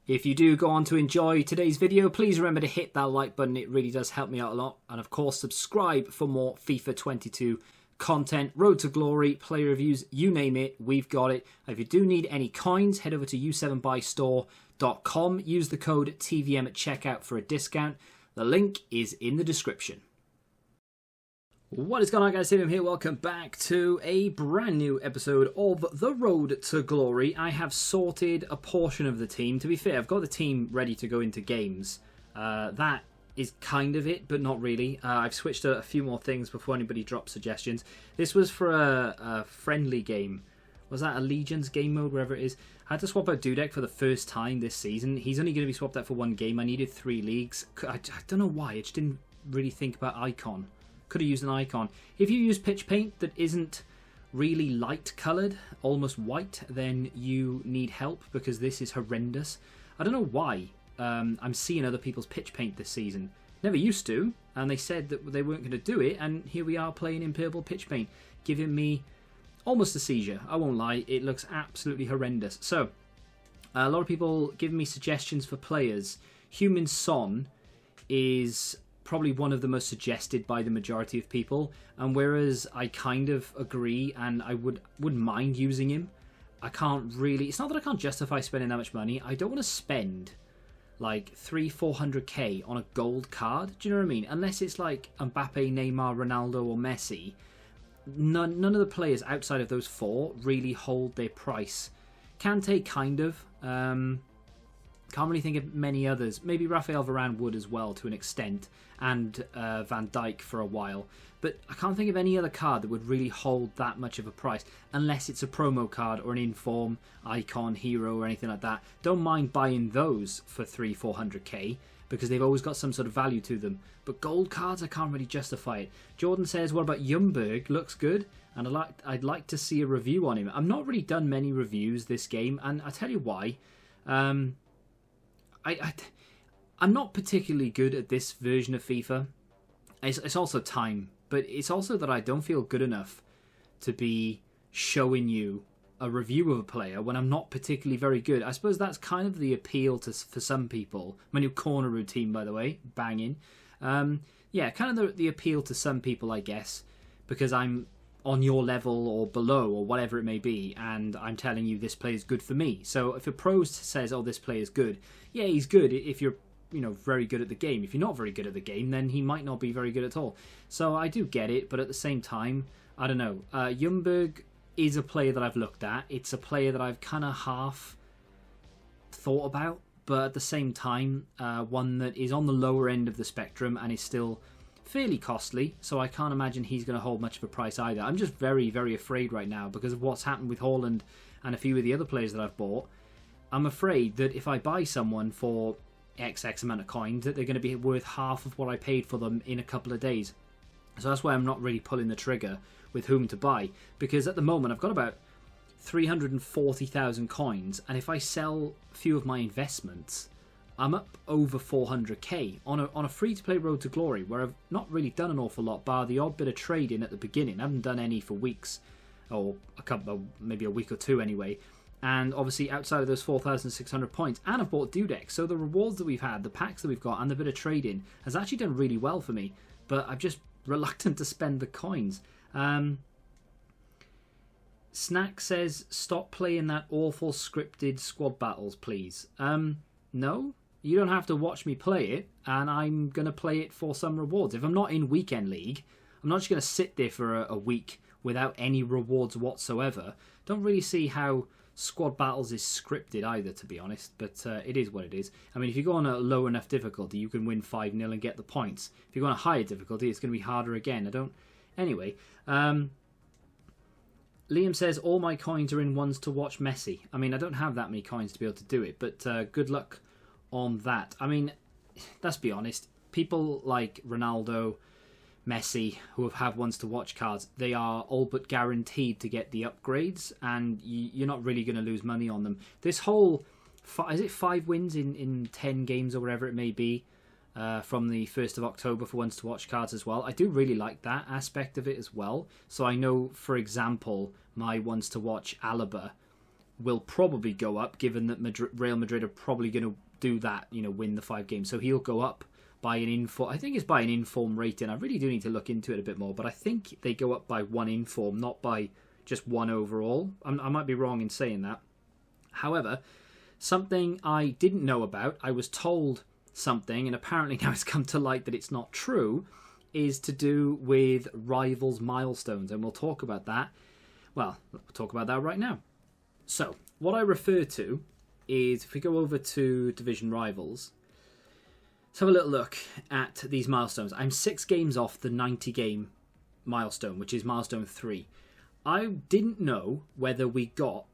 If you do go on to enjoy today's video, please remember to hit that like button. It really does help me out a lot. And of course, subscribe for more FIFA 22 content, Road to Glory, play reviews, you name it, we've got it. If you do need any coins, head over to u7buystore.com. Use the code TVM at checkout for a discount. The link is in the description. What is going on, guys? TVM here. Welcome back to a brand new episode of The Road to Glory. I have sorted a portion of the team. To be fair, I've got the team ready to go into games. That is kind of it, but not really. I've switched a few more things before anybody drops suggestions. This was for a friendly game. Was that Allegiance game mode, wherever it is? I had to swap out Dudek for the first time this season. He's only going to be swapped out for one game. I needed 3 leagues. I don't know why. I just didn't really think about icon. Could have used an icon. If you use pitch paint that isn't really light coloured, almost white, then you need help because this is horrendous. I don't know why I'm seeing other people's pitch paint this season. Never used to, and they said that they weren't going to do it, and here we are playing in purple pitch paint, giving me almost a seizure. I won't lie, it looks absolutely horrendous. So, a lot of people giving me suggestions for players. Human Son is probably one of the most suggested by the majority of people, and whereas I kind of agree and I wouldn't mind using him, I can't really, it's not that I can't justify spending that much money. I don't want to spend like 300-400k on a gold card, do you know what I mean? Unless it's like Mbappe, Neymar, Ronaldo or Messi. None of the players outside of those 4 really hold their price. Kante kind of, can't really think of many others. Maybe Raphael Varane would as well to an extent, and Van Dijk for a while. But I can't think of any other card that would really hold that much of a price, unless it's a promo card or an inform, icon, hero or anything like that. Don't mind buying those for 300-400k, because they've always got some sort of value to them. But gold cards, I can't really justify it. Jordan says, what about Ljungberg? Looks good, and I'd like to see a review on him. I've not really done many reviews this game, and I'll tell you why. I'm not particularly good at this version of FIFA. It's also time, but it's also that I don't feel good enough to be showing you a review of a player when I'm not particularly very good. I suppose that's kind of the appeal for some people. My new corner routine, by the way, banging. Yeah, kind of the appeal to some people, I guess, because I'm on your level or below or whatever it may be, and I'm telling you this player is good for me. So if a pro says, oh, this player is good, yeah, he's good if you're very good at the game. If you're not very good at the game, then he might not be very good at all. So I do get it, but at the same time, I don't know. Ljungberg is a player that I've looked at. It's a player that I've kind of half thought about, but at the same time, one that is on the lower end of the spectrum and is still fairly costly, so I can't imagine he's going to hold much of a price either. I'm just very, very afraid right now because of what's happened with Haaland and a few of the other players that I've bought. I'm afraid that if I buy someone for XX amount of coins, that they're going to be worth half of what I paid for them in a couple of days. So that's why I'm not really pulling the trigger with whom to buy, because at the moment I've got about 340,000 coins, and if I sell a few of my investments, I'm up over 400k on a free-to-play Road to Glory, where I've not really done an awful lot, bar the odd bit of trading at the beginning. I haven't done any for weeks, or maybe a week or 2 anyway. And obviously outside of those 4,600 points, and I've bought Dudek, so the rewards that we've had, the packs that we've got, and the bit of trading has actually done really well for me. But I'm just reluctant to spend the coins. Snack says, stop playing that awful scripted squad battles, please. No, you don't have to watch me play it, and I'm going to play it for some rewards. If I'm not in Weekend League, I'm not just going to sit there for a week without any rewards whatsoever. Don't really see how squad battles is scripted either, to be honest, but it is what it is. I mean, if you go on a low enough difficulty, you can win 5-0 and get the points. If you go on a higher difficulty, it's going to be harder again. Anyway, Liam says, all my coins are in ones to watch Messi. I mean, I don't have that many coins to be able to do it, but good luck on that. I mean, let's be honest. People like Ronaldo, Messi, who have ones to watch cards, they are all but guaranteed to get the upgrades, and you're not really going to lose money on them. This whole, is it 5 wins in 10 games or whatever it may be, from the 1st of October for ones to watch cards as well. I do really like that aspect of it as well. So I know, for example, my ones to watch Alaba will probably go up, given that Real Madrid are probably going to do that, you know, win the 5 games. So he'll go up by an inform. I think it's by an inform rating. I really do need to look into it a bit more, but I think they go up by 1 inform, not by just 1 overall. I might be wrong in saying that. However, something I didn't know about, I was told something, and apparently now it's come to light that it's not true, is to do with rivals milestones, and we'll talk about that. Well, we'll talk about that right now. So, what I refer to is, if we go over to Division Rivals, let's have a little look at these milestones. I'm 6 games off the 90 game milestone, which is milestone 3. I didn't know whether we got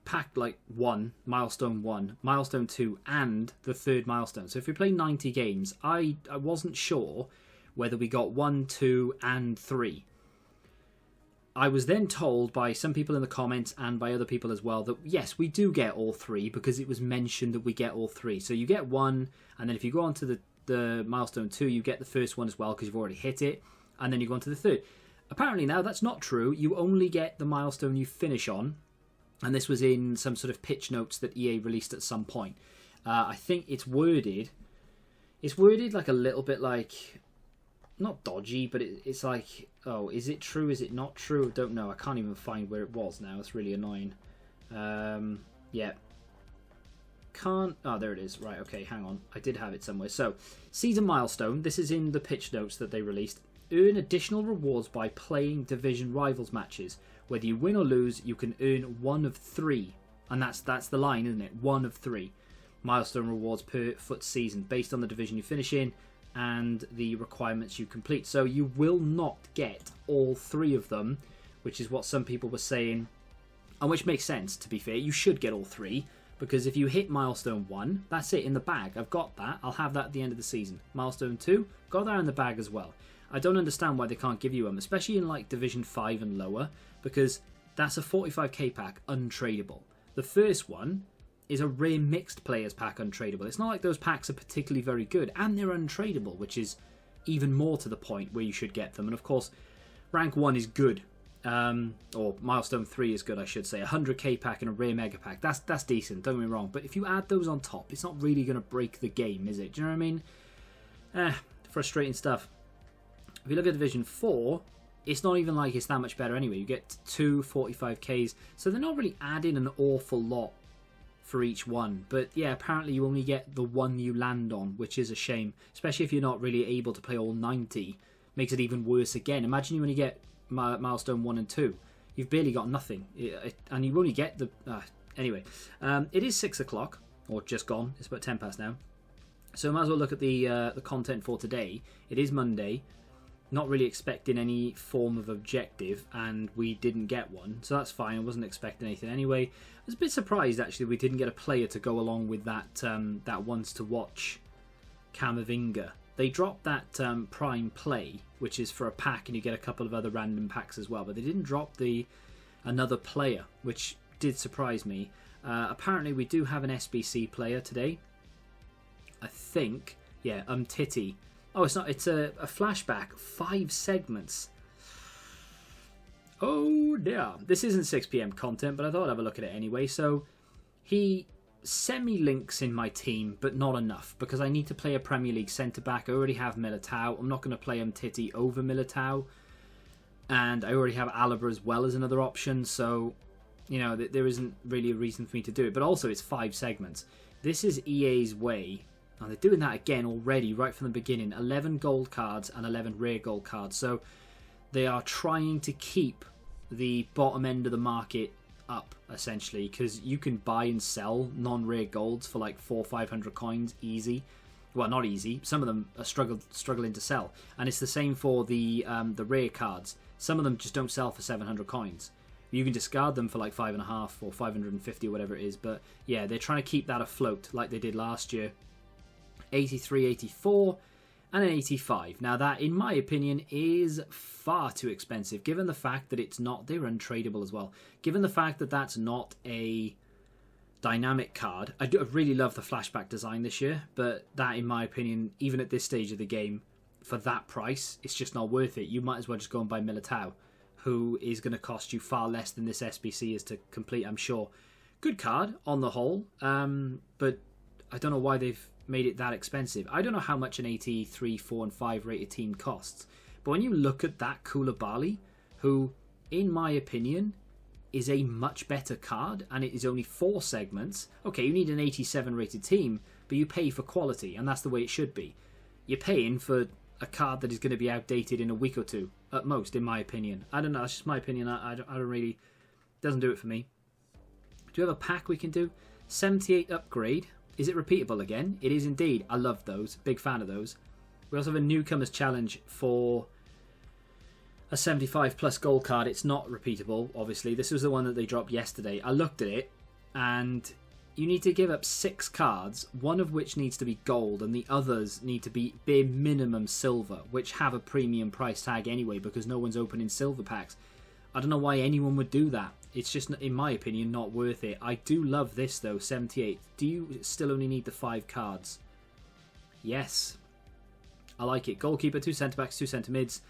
pack like 1, milestone 1, milestone 2, and the 3rd milestone. So if we play 90 games, I wasn't sure whether we got 1, 2, and 3. I was then told by some people in the comments and by other people as well that yes, we do get all 3 because it was mentioned that we get all 3. So you get 1, and then if you go on to the milestone 2, you get the first one as well because you've already hit it, and then you go on to the 3rd. Apparently now that's not true. You only get the milestone you finish on, and this was in some sort of pitch notes that EA released at some point. I think it's worded like a little bit like, not dodgy, but it's like, oh, is it true? Is it not true? I don't know. I can't even find where it was now. It's really annoying. Yeah. Can't. Oh, there it is. Right, okay, hang on. I did have it somewhere. So, season milestone. This is in the pitch notes that they released. Earn additional rewards by playing division rivals matches. Whether you win or lose, you can earn 1 of 3. And that's the line, isn't it? 1 of 3. Milestone rewards per FUT season based on the division you finish in and the requirements you complete. So you will not get all 3 of them, which is what some people were saying, and which makes sense, to be fair. You should get all 3, because if you hit milestone 1, that's it in the bag. I've got that. I'll have that at the end of the season. Milestone 2, got that in the bag as well. I don't understand why they can't give you them, especially in like Division 5 and lower, because that's a 45k pack untradeable. The first one is a rare mixed players pack untradeable. It's not like those packs are particularly very good, and they're untradeable, which is even more to the point where you should get them. And of course, rank 1 is good, or milestone 3 is good, I should say. 100k pack and a rare mega pack, that's decent, don't get me wrong. But if you add those on top, it's not really going to break the game, is it? Do you know what I mean? Frustrating stuff. If you look at Division 4, it's not even like it's that much better anyway. You get 2 45ks, so they're not really adding an awful lot for each one. But yeah, apparently you only get the one you land on, which is a shame, especially if you're not really able to play all 90. Makes it even worse again. Imagine you only get milestone 1 and 2. You've barely got nothing, and you only get the... anyway, it is 6 o'clock, or just gone. It's about 10 past now. So I might as well look at the content for today. It is Monday. Not really expecting any form of objective, and we didn't get one, so that's fine. I wasn't expecting anything anyway. I was a bit surprised actually we didn't get a player to go along with that that wants to watch Camavinga. They dropped that Prime Play, which is for a pack, and you get a couple of other random packs as well, but they didn't drop the another player, which did surprise me. Apparently we do have an SBC player today, I think. Yeah, Titty. Oh, it's not. It's a flashback. 5 segments. Oh, dear. This isn't 6 PM content, but I thought I'd have a look at it anyway. So, he semi-links in my team, but not enough, because I need to play a Premier League centre-back. I already have Militao. I'm not going to play Titty over Militao. And I already have Alaba as well as another option. So, you know, there isn't really a reason for me to do it. But also, it's 5 segments. This is EA's way. And they're doing that again already, right from the beginning. 11 gold cards and 11 rare gold cards. So they are trying to keep the bottom end of the market up, essentially. Because you can buy and sell non-rare golds for like 400 or 500 coins easy. Well, not easy. Some of them are struggling to sell. And it's the same for the rare cards. Some of them just don't sell for 700 coins. You can discard them for like 5.5 or 550 or whatever it is. But yeah, they're trying to keep that afloat like they did last year. 83, 84, and an 85. Now that, in my opinion, is far too expensive, given the fact that it's not... They're untradeable as well. Given the fact that that's not a dynamic card. I really love the flashback design this year, but that, in my opinion, even at this stage of the game, for that price, it's just not worth it. You might as well just go and buy Militao, who is going to cost you far less than this SBC is to complete, I'm sure. Good card on the whole, but I don't know why they've made it that expensive. I don't know how much an 83, 4 and 5 rated team costs, but when you look at that Koulibaly, who, in my opinion, is a much better card, and it is only 4 segments. Okay, you need an 87 rated team, but you pay for quality, and that's the way it should be. You're paying for a card that is going to be outdated in a week or two, at most, in my opinion. I don't know, that's just my opinion. I don't really, doesn't do it for me. Do we have a pack we can do? 78 upgrade. Is it repeatable again? It is indeed. I love those. Big fan of those. We also have a newcomers challenge for a 75 plus gold card. It's not repeatable, obviously. This was the one that they dropped yesterday. I looked at it, and you need to give up 6 cards, one of which needs to be gold, and the others need to be bare minimum silver, which have a premium price tag anyway, because no one's opening silver packs. I don't know why anyone would do that. It's just, in my opinion, not worth it. I do love this, though, 78. Do you still only need the 5 cards? Yes. I like it. Goalkeeper, 2 centre-backs, 2 centre-mids.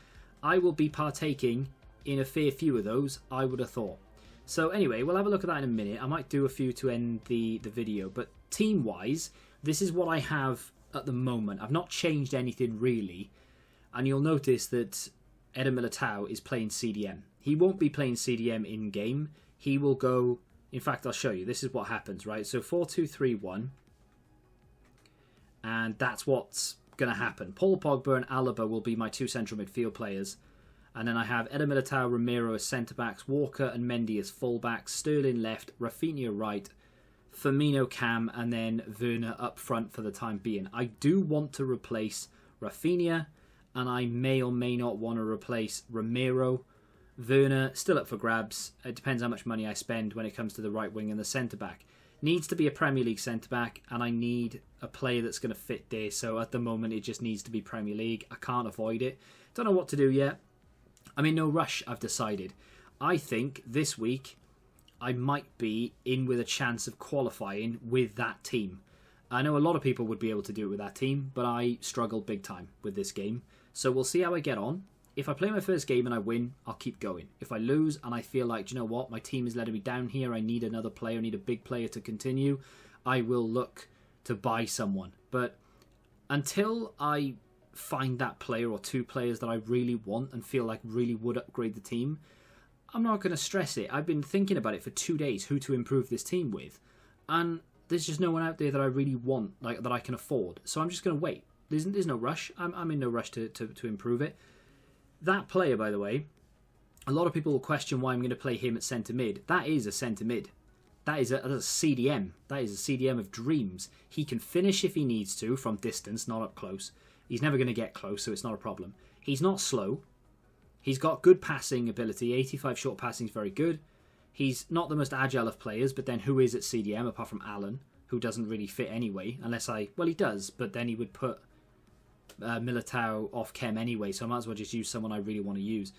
I will be partaking in a fair few of those, I would have thought. So anyway, we'll have a look at that in a minute. I might do a few to end the video. But team-wise, this is what I have at the moment. I've not changed anything, really. And you'll notice that Eder Militao is playing CDM. He won't be playing CDM in-game. He will go... In fact, I'll show you. This is what happens, right? So 4-2-3-1. And that's what's going to happen. Paul Pogba and Alaba will be my 2 central midfield players. And then I have Eder Militao, Romero as centre-backs, Walker and Mendy as full-backs, Sterling left, Rafinha right, Firmino cam, and then Werner up front for the time being. I do want to replace Rafinha, and I may or may not want to replace Romero. Werner, still up for grabs. It depends how much money I spend when it comes to the right wing and the centre-back. Needs to be a Premier League centre-back, and I need a player that's going to fit there. So at the moment, it just needs to be Premier League. I can't avoid it. Don't know what to do yet. I'm in no rush, I've decided. I think this week I might be in with a chance of qualifying with that team. I know a lot of people would be able to do it with that team, but I struggle big time with this game. So we'll see how I get on. If I play my first game and I win, I'll keep going. If I lose and I feel like, do you know what, my team is letting me down here, I need another player, I need a big player to continue, I will look to buy someone. But until I find that player or 2 players that I really want and feel like really would upgrade the team, I'm not going to stress it. I've been thinking about it for 2 days, who to improve this team with. And there's just no one out there that I really want, like that I can afford. So I'm just going to wait. There's no rush. I'm in no rush to improve it. That player, by the way, a lot of people will question why I'm going to play him at centre mid. That is a centre mid. That's a CDM. That is a CDM of dreams. He can finish if he needs to from distance, not up close. He's never going to get close, so it's not a problem. He's not slow. He's got good passing ability. 85 short passing is very good. He's not the most agile of players, but then who is at CDM apart from Alan, who doesn't really fit anyway, unless well, he does, but then he would put Militao off chem anyway, so I might as well just use someone I really want to use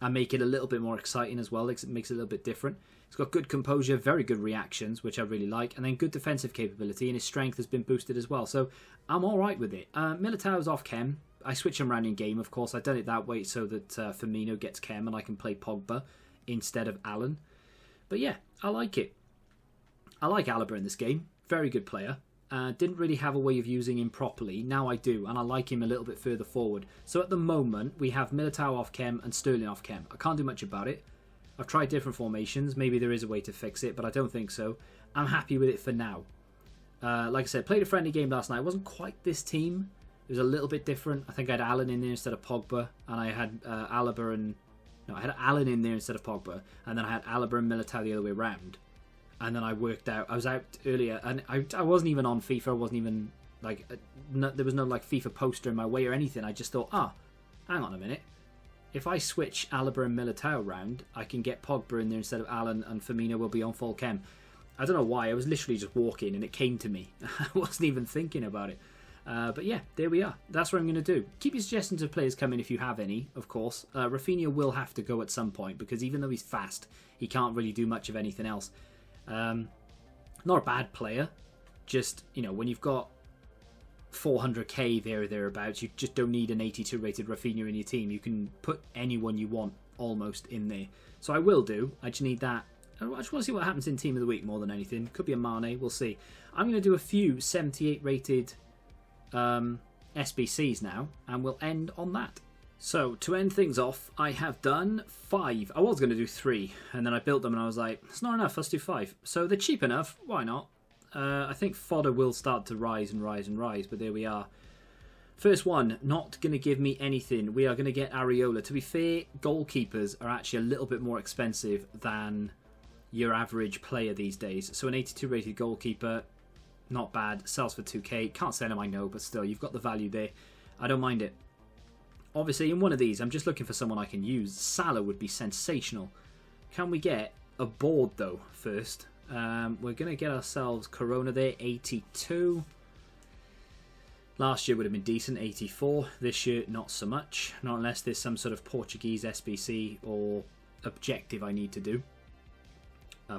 and make it a little bit more exciting as well. It makes it a little bit different. He's got good composure, very good reactions, which I really like, and then good defensive capability, and his strength has been boosted as well, so I'm alright with it. Militao's off chem. I switch him around in game, of course. I've done it that way so that Firmino gets chem and I can play Pogba instead of Alan. But yeah, I like it. I like Alaba in this game. Very good player. Didn't really have a way of using him properly. Now I do, and I like him a little bit further forward. So at the moment, we have Militao off chem and Sterling off chem. I can't do much about it. I've tried different formations. Maybe there is a way to fix it, but I don't think so. I'm happy with it for now. Like I said, played a friendly game last night. It wasn't quite this team. It was a little bit different. I think I had Alan in there instead of Pogba, and I had Alaba and... No, I had Alan in there instead of Pogba, and then I had Alaba and Militao the other way around. And then I worked out... I was out earlier, and I wasn't even on FIFA. I wasn't even... like there was no like FIFA poster in my way or anything. I just thought, hang on a minute. If I switch Alaba and Militao around, I can get Pogba in there instead of Alan, and Firmino will be on full chem. I don't know why. I was literally just walking, and it came to me. I wasn't even thinking about it. But yeah, there we are. That's what I'm going to do. Keep your suggestions of players coming if you have any, of course. Rafinha will have to go at some point, because even though he's fast, he can't really do much of anything else. Not a bad player. Just, you know, when you've got 400k there or thereabouts, you just don't need an 82 rated Rafinha in your team. You can put anyone you want almost in there. So I will do. I just need that. I just want to see what happens in Team of the Week more than anything. Could be a Mane. We'll see. I'm going to do a few 78 rated SBCs now, and we'll end on that. So, to end things off, I have done 5. I was going to do 3, and then I built them and I was like, it's not enough, let's do 5. So they're cheap enough, why not? I think fodder will start to rise and rise and rise, but there we are. First one, not going to give me anything. We are going to get Areola. To be fair, goalkeepers are actually a little bit more expensive than your average player these days. So an 82 rated goalkeeper, not bad, sells for 2k. Can't sell him, I know, but still, you've got the value there. I don't mind it. Obviously, in one of these, I'm just looking for someone I can use. Salah would be sensational. Can we get a board, though, first? We're going to get ourselves Corona there, 82. Last year would have been decent, 84. This year, not so much. Not unless there's some sort of Portuguese SBC or objective I need to do.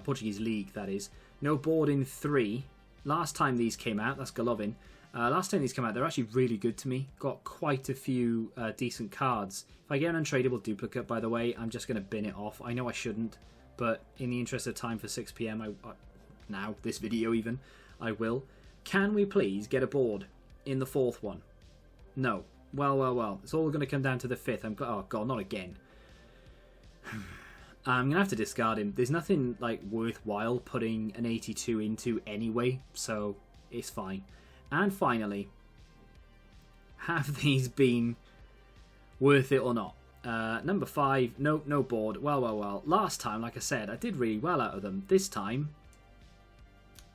Portuguese League, that is. No board in 3. Last time these came out, that's Golovin. Last time these came out, they're actually really good to me. Got quite a few decent cards. If I get an untradeable duplicate, by the way, I'm just going to bin it off. I know I shouldn't, but in the interest of time for 6 PM, now, this video even, I will. Can we please get a board in the 4th one? No. Well. It's all going to come down to the 5th. Oh, God, not again. I'm going to have to discard him. There's nothing like worthwhile putting an 82 into anyway, so it's fine. And finally, have these been worth it or not? Number 5, no board. Well. Last time, like I said, I did really well out of them. This time,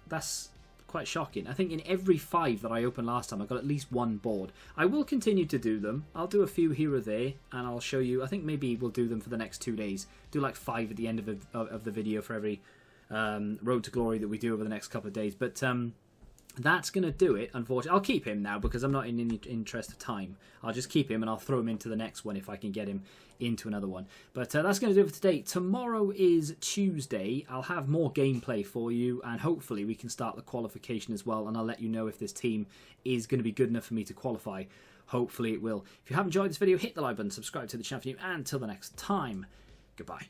that's quite shocking. I think in every 5 that I opened last time, I got at least 1 board. I will continue to do them. I'll do a few here or there, and I'll show you. I think maybe we'll do them for the next 2 days. Do like 5 at the end of the video for every Road to Glory that we do over the next couple of days. But that's going to do it, unfortunately. I'll keep him now because I'm not in any interest of time. I'll just keep him and I'll throw him into the next one if I can get him into another one. But that's going to do it for today. Tomorrow is Tuesday. I'll have more gameplay for you and hopefully we can start the qualification as well. And I'll let you know if this team is going to be good enough for me to qualify. Hopefully it will. If you have enjoyed this video, hit the like button, subscribe to the channel for you, and until the next time, goodbye.